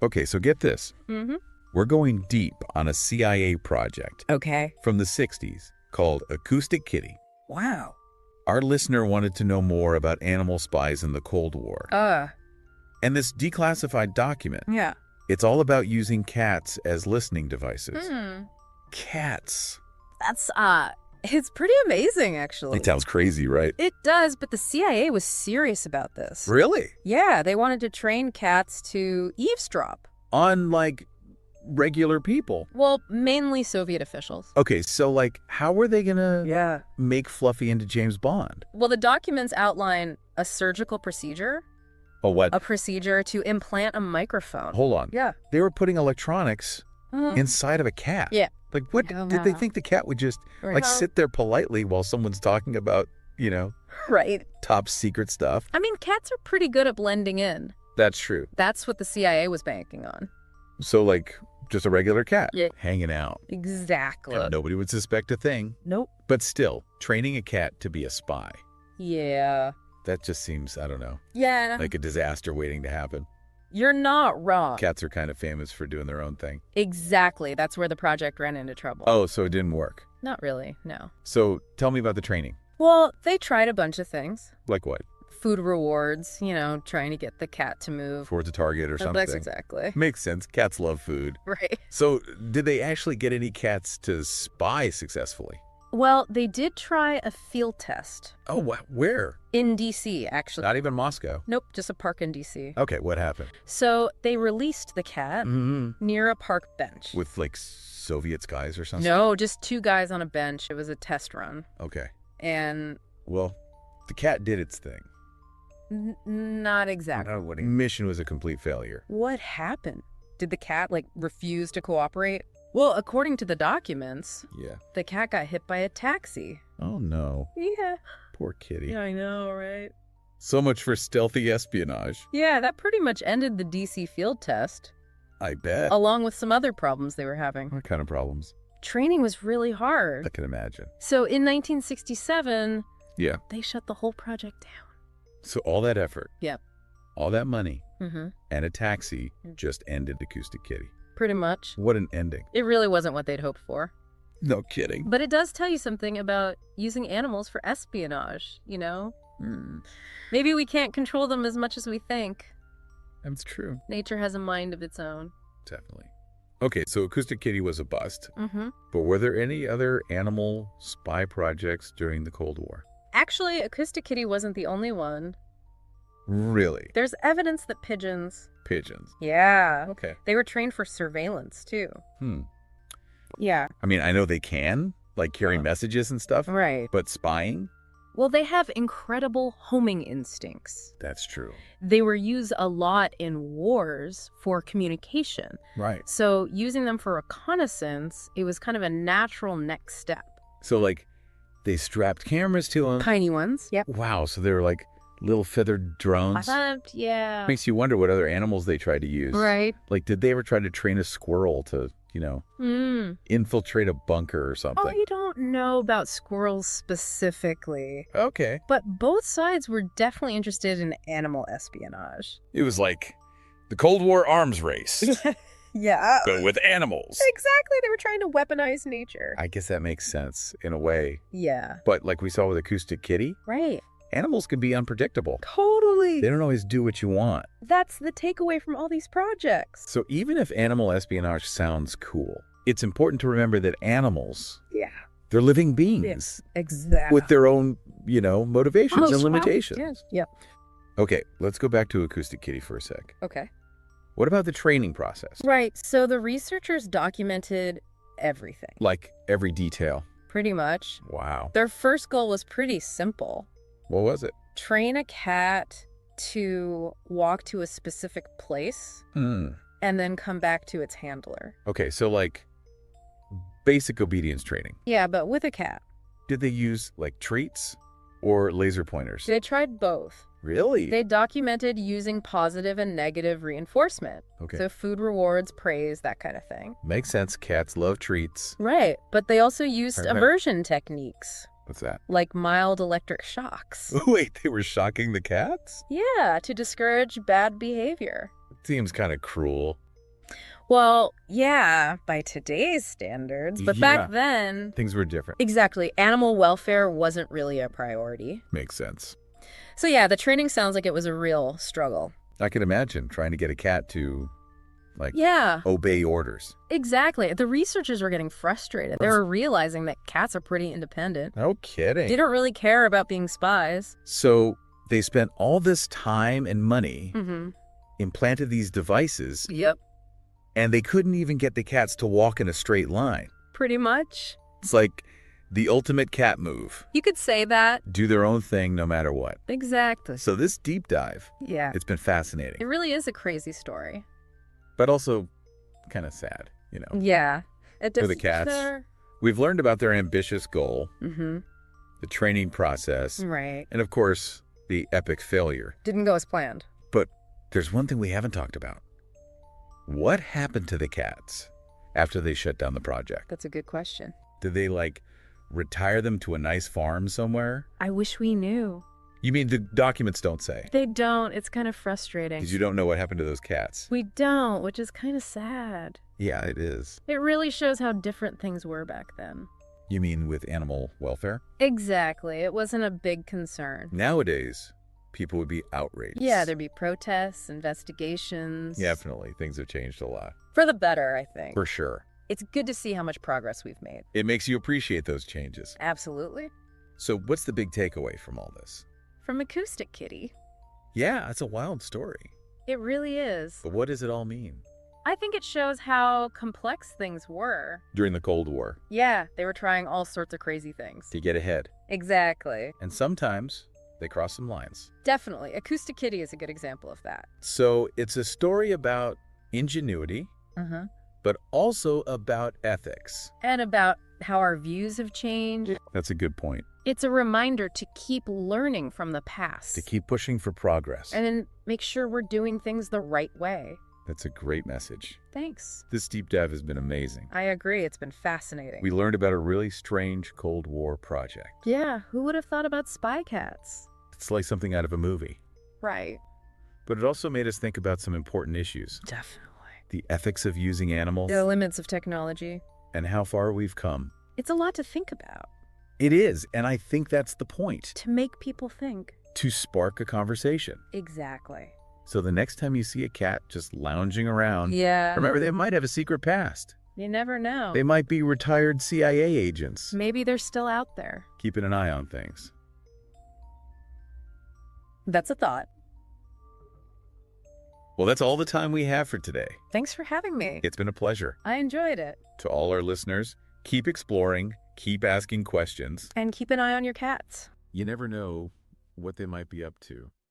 Okay, so get this. Mm-hmm. We're going deep on a CIA project Okay. from the 60s called Acoustic Kitty. Wow. Our listener wanted to know more about animal spies in the Cold War. And this declassified document, Yeah. it's all about using cats as listening devices. Hmm. Cats. That's, it's pretty amazing, actually. It sounds crazy, right? It does, but the CIA was serious about this. Really? Yeah, they wanted to train cats to eavesdrop. On, like, regular people? Well, mainly Soviet officials. Okay, so, like, how were they gonna Yeah. make Fluffy into James Bond? Well, the documents outline a surgical procedure, Oh, what? a procedure to implant a microphone. Hold on. Yeah. They were putting electronics Mhm. inside of a cat. Yeah. Like, what? Did they think the cat would just, like, sit there politely while someone's talking about, you know, Right. top secret stuff? I mean, cats are pretty good at blending in. That's true. That's what the CIA was banking on. So, like, just a regular cat Yeah. hanging out. Exactly. And nobody would suspect a thing. Nope. But still, training a cat to be a spy, Yeah. that just seems, I don't know, Yeah. like a disaster waiting to happen. You're not wrong. Cats are kind of famous for doing their own thing. Exactly. That's where the project ran into trouble. Oh, so it didn't work. Not really, no. So tell me about the training. Well, they tried a bunch of things. Like what? Food rewards, trying to get the cat to move. Towards a target or something? That's exactly. Makes sense. Cats love food. Right. So did they actually get any cats to spy successfully? Well, they did try a field test. Oh, where? In D.C., actually. Not even Moscow. Nope, just a park in D.C. Okay, what happened? So they released the cat near a park bench. With, like, Soviet skies or something? No, just two guys on a bench. It was a test run. Okay. And... Well, the cat did its thing. Not exactly. Mission was a complete failure. What happened? Did the cat, refuse to cooperate? Well, according to the documents, Yeah. the cat got hit by a taxi. Oh, no. Yeah. Poor kitty. Yeah, I know, right? So much for stealthy espionage. Yeah, that pretty much ended the DC field test, I bet. along with some other problems they were having. What kind of problems? Training was really hard. I can imagine. So in 1967, Yeah. they shut the whole project down. So all that effort. Yep. All that money. Mm-hmm. And a taxi just ended Acoustic Kitty. Pretty much. What an ending. It really wasn't what they'd hoped for. No kidding. But it does tell you something about using animals for espionage, Maybe we can't control them as much as we think. That's true. Nature has a mind of its own. Definitely. Okay, so Acoustic Kitty was a bust. Mm-hmm. But were there any other animal spy projects during the Cold War? Actually, Acoustic Kitty wasn't the only one. Really? There's evidence that pigeons... Pigeons. Yeah. Okay. They were trained for surveillance, too. Hmm. Yeah. I mean, I know they can, like carrying messages and stuff. Right. But spying? Well, they have incredible homing instincts. That's true. They were used a lot in wars for communication. Right. So using them for reconnaissance, it was kind of a natural next step. So, like, they strapped cameras to them. Tiny ones. Yep. Wow, so they were like little feathered drones. Yeah. Makes you wonder what other animals they tried to use. Right. Like, did they ever try to train a squirrel to, infiltrate a bunker or something? Oh, you don't know about squirrels specifically. Okay. But both sides were definitely interested in animal espionage. It was like the Cold War arms race, Yeah. but with animals. Exactly. They were trying to weaponize nature. I guess that makes sense in a way. Yeah. But like we saw with Acoustic Kitty, Right. animals can be unpredictable. Totally. They don't always do what you want. That's the takeaway from all these projects. So even if animal espionage sounds cool, it's important to remember that animals, Yeah. they're living beings Exactly. with their own, motivations and limitations. Yes. Yep. Okay, let's go back to Acoustic Kitty for a sec. Okay. What about the training process? Right. So the researchers documented everything. Like every detail. Pretty much. Wow. Their first goal was pretty simple. What was it? Train a cat to walk to a specific place and then come back to its handler. Okay, so like basic obedience training. Yeah, but with a cat. Did they use like treats or laser pointers? They tried both. Really? They documented using positive and negative reinforcement. Okay. So food rewards, praise, that kind of thing. Makes sense. Cats love treats. Right. But they also used Perfect. aversion techniques, What's that? like mild electric shocks. Wait, they were shocking the cats? Yeah, to discourage bad behavior. Seems kind of cruel. Well, yeah, by today's standards, but Yeah. back then... Things were different. Exactly. Animal welfare wasn't really a priority. Makes sense. So yeah, the training sounds like it was a real struggle. I can imagine trying to get a cat to, Yeah, obey orders. exactly. The researchers were getting frustrated. They were realizing that cats are pretty independent. No kidding. They don't really care about being spies. So they spent all this time and money, Mm-hmm. implanted these devices, Yep. and they couldn't even get the cats to walk in a straight line. Pretty much. It's like the ultimate cat move. You could say that. Do their own thing no matter what. Exactly. So this deep dive, Yeah. it's been fascinating, It really is a crazy story. but also kind of sad, Yeah. It For the cats. We've learned about their ambitious goal, Mm-hmm. the training process, Right. and of course, the epic failure. Didn't go as planned. But there's one thing we haven't talked about. What happened to the cats after they shut down the project? That's a good question. Did they, retire them to a nice farm somewhere? I wish we knew. You mean the documents don't say? They don't. It's kind of frustrating. Because you don't know what happened to those cats. We don't, which is kind of sad. Yeah, it is. It really shows how different things were back then. You mean with animal welfare? Exactly. It wasn't a big concern. Nowadays, people would be outraged. Yeah, there'd be protests, investigations. Definitely. Things have changed a lot. For the better, I think. For sure. It's good to see how much progress we've made. It makes you appreciate those changes. Absolutely. So what's the big takeaway from all this? From Acoustic Kitty. Yeah, it's a wild story. It really is. But what does it all mean? I think it shows how complex things were. During the Cold War, Yeah, they were trying all sorts of crazy things. to get ahead. Exactly. And sometimes they cross some lines. Definitely. Acoustic Kitty is a good example of that. So it's a story about ingenuity, Uh-huh. but also about ethics. And about how our views have changed. That's a good point. It's a reminder to keep learning from the past. To keep pushing for progress. And then make sure we're doing things the right way. That's a great message. Thanks. This deep dive has been amazing. I agree. It's been fascinating. We learned about a really strange Cold War project. Yeah, who would have thought about spy cats? It's like something out of a movie. Right. But it also made us think about some important issues. Definitely. The ethics of using animals The limits of technology. and how far we've come. It's a lot to think about. It is, and I think that's the point. To make people think. To spark a conversation. Exactly. So the next time you see a cat just lounging around, Yeah. remember they might have a secret past. You never know. They might be retired CIA agents. Maybe they're still out there. Keeping an eye on things. That's a thought. Well, that's all the time we have for today. Thanks for having me. It's been a pleasure. I enjoyed it. To all our listeners, keep exploring, keep asking questions. And keep an eye on your cats. You never know what they might be up to.